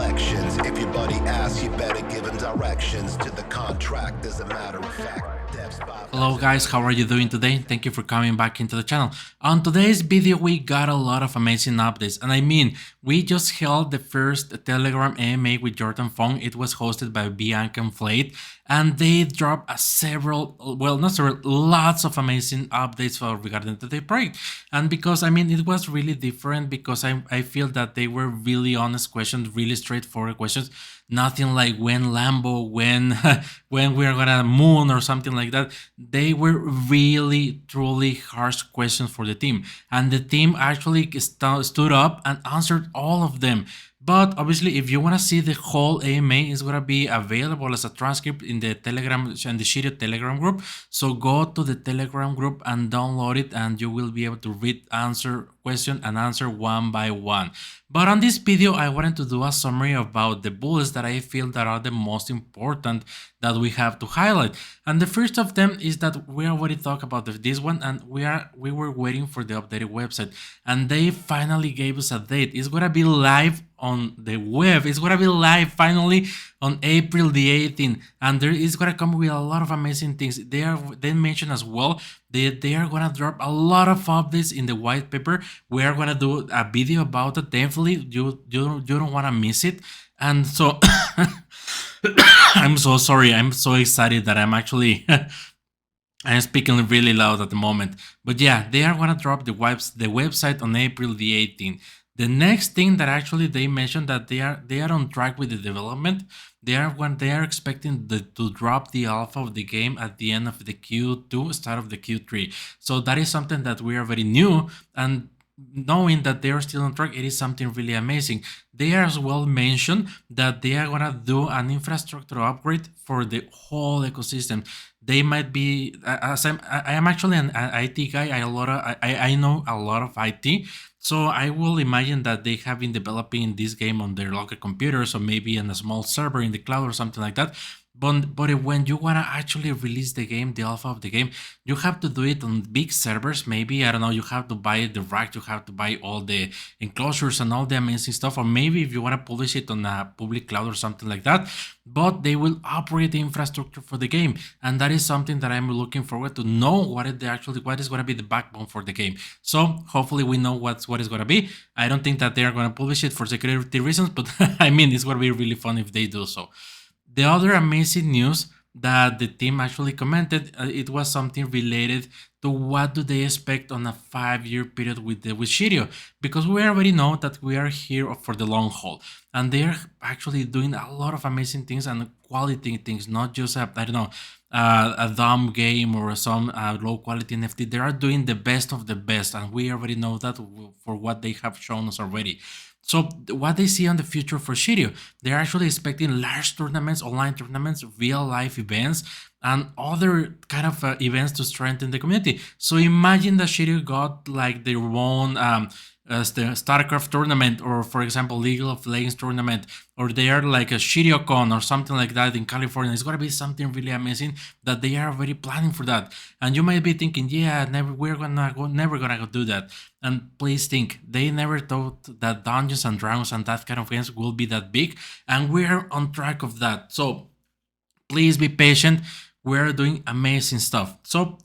selections. If your buddy asks, you better give him directions to the contract. As a matter of fact, hello guys, how are you doing today? Thank you for coming back into the channel. On today's video we got a lot of amazing updates, and I mean, we just held the first Telegram AMA with Jordan Fong. It was hosted by Bianca and Flade, and they dropped lots of amazing updates regarding to the project. And because I mean it was really different, because I feel that they were really honest questions, really straightforward questions. Nothing like when Lambo, when when we're gonna moon or something like that. They were really truly harsh questions for the team, and the team actually stood up and answered all of them. But obviously, if you want to see the whole AMA, it's going to be available as a transcript in the Telegram and the Shiryo Telegram group. So go to the Telegram group and download it, and you will be able to read question and answer one by one. But on this video, I wanted to do a summary about the bullets that I feel that are the most important that we have to highlight. And the first of them is that we already talked about this one, and we were waiting for the updated website, and they finally gave us a date. It's gonna be live on the web. It's gonna be live finally on April the 18th, and there is gonna come with a lot of amazing things. They mentioned as well that they are gonna drop a lot of updates in the white paper. We are gonna do a video about it. Definitely, you don't wanna miss it. And so I'm so sorry. I'm so excited that I'm actually I'm speaking really loud at the moment. But yeah, they are gonna drop the website on April the 18th. The next thing that actually they mentioned that they are on track with the development. They are expecting to drop the alpha of the game at the end of the Q2, start of the Q3. So that is something that we already knew, and knowing that they are still on track, it is something really amazing. They as well mentioned that they are gonna do an infrastructure upgrade for the whole ecosystem. They might be, as I am actually an IT guy. I know a lot of IT, so I will imagine that they have been developing this game on their local computers, or maybe in a small server in the cloud or something like that. But when you want to actually release the game, the alpha of the game, you have to do it on big servers. Maybe, I don't know, you have to buy the rack, you have to buy all the enclosures and all the amazing stuff. Or maybe if you want to publish it on a public cloud or something like that. But they will operate the infrastructure for the game. And that is something that I'm looking forward to know what is going to be the backbone for the game. So hopefully we know what is going to be. I don't think that they are going to publish it for security reasons, but I mean, it's going to be really fun if they do so. The other amazing news that the team actually commented, it was something related to what do they expect on a 5-year period with Shiryo, because we already know that we are here for the long haul, and they're actually doing a lot of amazing things and quality things, not just I don't know, a dumb game or some low quality NFT. They are doing the best of the best, and we already know that for what they have shown us already. So what they see on the future for Shiryo, they're actually expecting large tournaments, online tournaments, real life events, and other kind of events to strengthen the community. So imagine that Shiryo got like their own StarCraft tournament, or for example League of Legends tournament, or they are like a ShiryoCon or something like that in California. It's gonna be something really amazing that they are already planning for that. And you might be thinking, yeah, never gonna do that. And please think, they never thought that Dungeons and Dragons and that kind of games will be that big, and we're on track of that. So please be patient. We're doing amazing stuff. So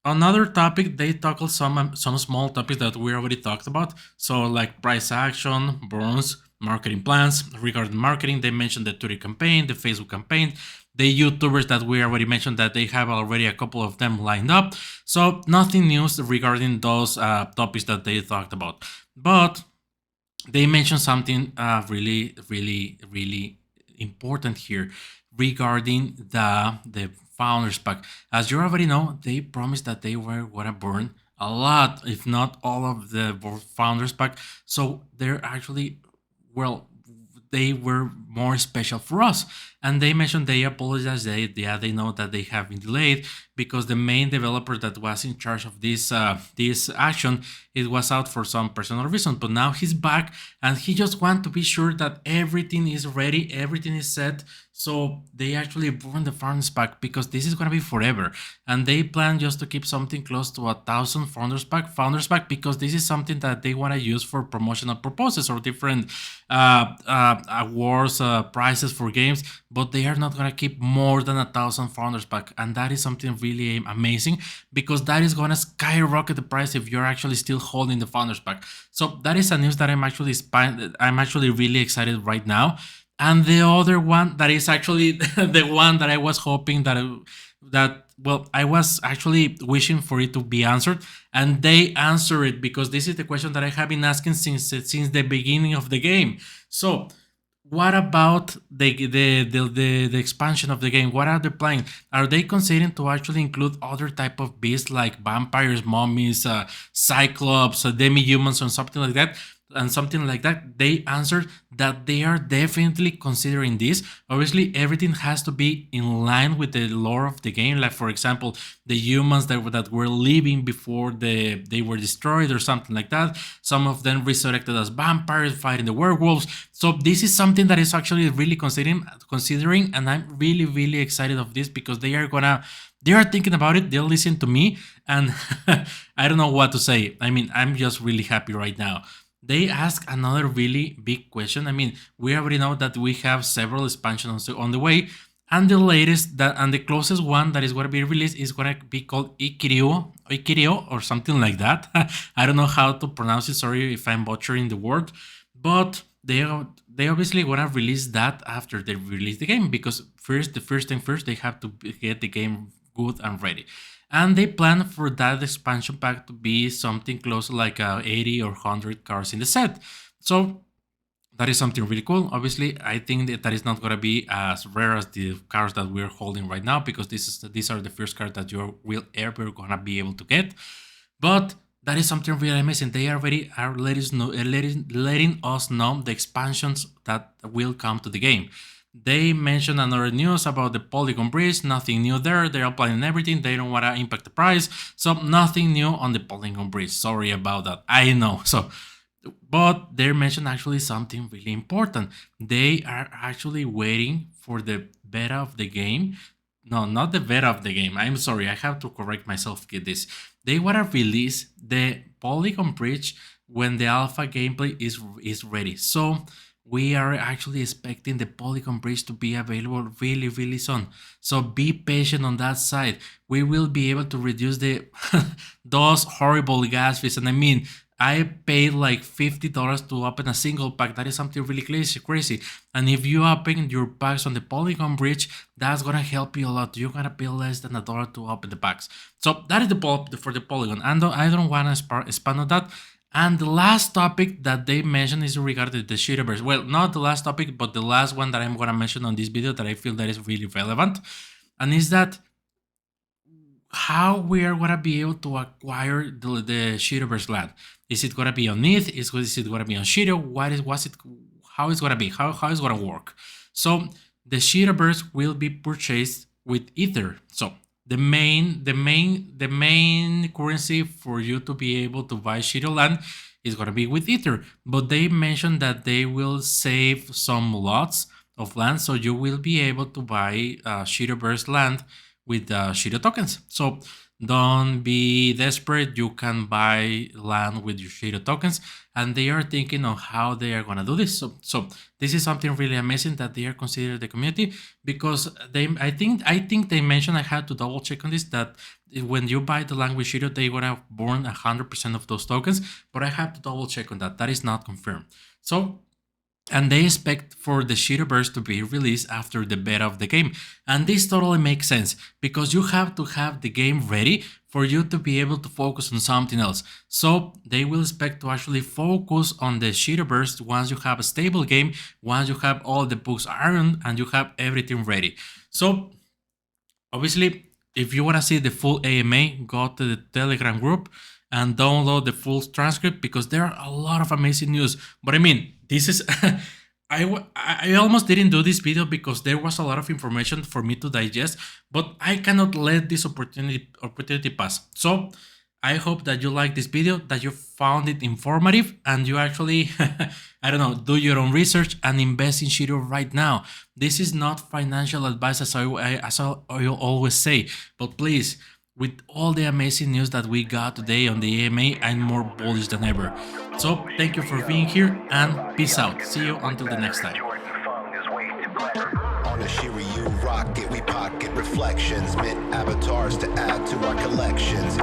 another topic, they tackled some small topics that we already talked about. So like price action, burns, marketing plans. Regarding marketing, they mentioned the Twitter campaign, the Facebook campaign, the YouTubers that we already mentioned that they have already a couple of them lined up. So nothing new regarding those topics that they talked about. But they mentioned something really important here regarding the founders pack. As you already know, they promised that they were gonna burn a lot, if not all of the founders pack. So they're actually, well, they were more special for us. And they mentioned they apologize. They know that they have been delayed because the main developer that was in charge of this action, it was out for some personal reason. But now he's back, and he just want to be sure that everything is ready, everything is set. So they actually burned the founders pack because this is gonna be forever, and they plan just to keep something close to 1,000 founders pack because this is something that they want to use for promotional purposes or different awards, prizes for games. But they are not gonna keep more than 1,000 founders pack, and that is something really amazing because that is gonna skyrocket the price if you're actually still holding the founders pack. So that is a news that I'm actually really excited right now. And the other one that is actually the one that I was hoping that well, I was actually wishing for it to be answered, and they answer it because this is the question that I have been asking since the beginning of the game. So what about the expansion of the game? What are they planning? Are they considering to actually include other type of beasts like vampires, mummies, cyclops, demi-humans, or something like that? And something like that, they answered that they are definitely considering this. Obviously, everything has to be in line with the lore of the game. Like, for example, the humans that were living before they were destroyed or something like that. Some of them resurrected as vampires fighting the werewolves. So this is something that is actually really considering, and I'm really, really excited of this because they are thinking about it. They'll listen to me, and I don't know what to say. I mean, I'm just really happy right now. They ask another really big question. I mean, we already know that we have several expansions on the way, and the latest and the closest one that is going to be released is going to be called Ikirio or something like that. I don't know how to pronounce it. Sorry if I'm butchering the word, but they obviously want to release that after they release the game because the first thing first, they have to get the game good and ready. And they plan for that expansion pack to be something close to like 80 or 100 cars in the set. So that is something really cool. Obviously, I think that is not going to be as rare as the cars that we're holding right now because these are the first cars that you will ever going to be able to get. But that is something really amazing. They already are letting us know the expansions that will come to the game. They mentioned another news about the Polygon Bridge. Nothing new there. They're applying everything. They don't want to impact the price. So nothing new on the Polygon Bridge. Sorry about that. I know. So, but they mentioned actually something really important. They are actually waiting for the beta of the game. No, not the beta of the game. I'm sorry. I have to correct myself. Get this. They want to release the Polygon Bridge when the alpha gameplay is ready. So we are actually expecting the Polygon Bridge to be available really, really soon. So be patient on that side. We will be able to reduce the those horrible gas fees. And I mean, I paid like $50 to open a single pack. That is something really crazy. And if you open your packs on the Polygon Bridge, that's gonna help you a lot. You're gonna pay less than $1 to open the packs. So that is for the Polygon. And I don't want to expand on that. And the last topic that they mentioned is regarding the Shiryoverse. Well, not the last topic, but the last one that I'm going to mention on this video that I feel that is really relevant. And is that how we are going to be able to acquire the Shiryoverse land. Is it going to be on ETH? Is it going to be on Shiryo? How is it going to be? How is it going to work? So the Shiryoverse will be purchased with Ether. So the main currency for you to be able to buy Shiryo land is going to be with Ether. But they mentioned that they will save some lots of land, so you will be able to buy Shiryoverse land with Shiryo tokens. So don't be desperate. You can buy land with your Shiryo tokens, and they are thinking on how they are gonna do this. So this is something really amazing that they are considering the community because I think they mentioned, I had to double check on this, that when you buy the land with Shiryo, they gonna burn 100% of those tokens. But I have to double check on that. That is not confirmed. So. And they expect for the Shiryoverse to be released after the beta of the game. And this totally makes sense because you have to have the game ready for you to be able to focus on something else. So they will expect to actually focus on the Shiryoverse once you have a stable game, once you have all the books ironed and you have everything ready. So obviously, if you want to see the full AMA, go to the Telegram group and download the full transcript because there are a lot of amazing news. But I mean, this is I almost didn't do this video because there was a lot of information for me to digest, but I cannot let this opportunity pass. So I hope that you like this video, that you found it informative, and you actually, I don't know, do your own research and invest in Shiryo right now. This is not financial advice, as I always say, but please, with all the amazing news that we got today on the AMA, I'm more bullish than ever. So thank you for being here and peace out. See you until the next time. On a Shiryu rocket, we pocket reflections, mint avatars to add to our collections.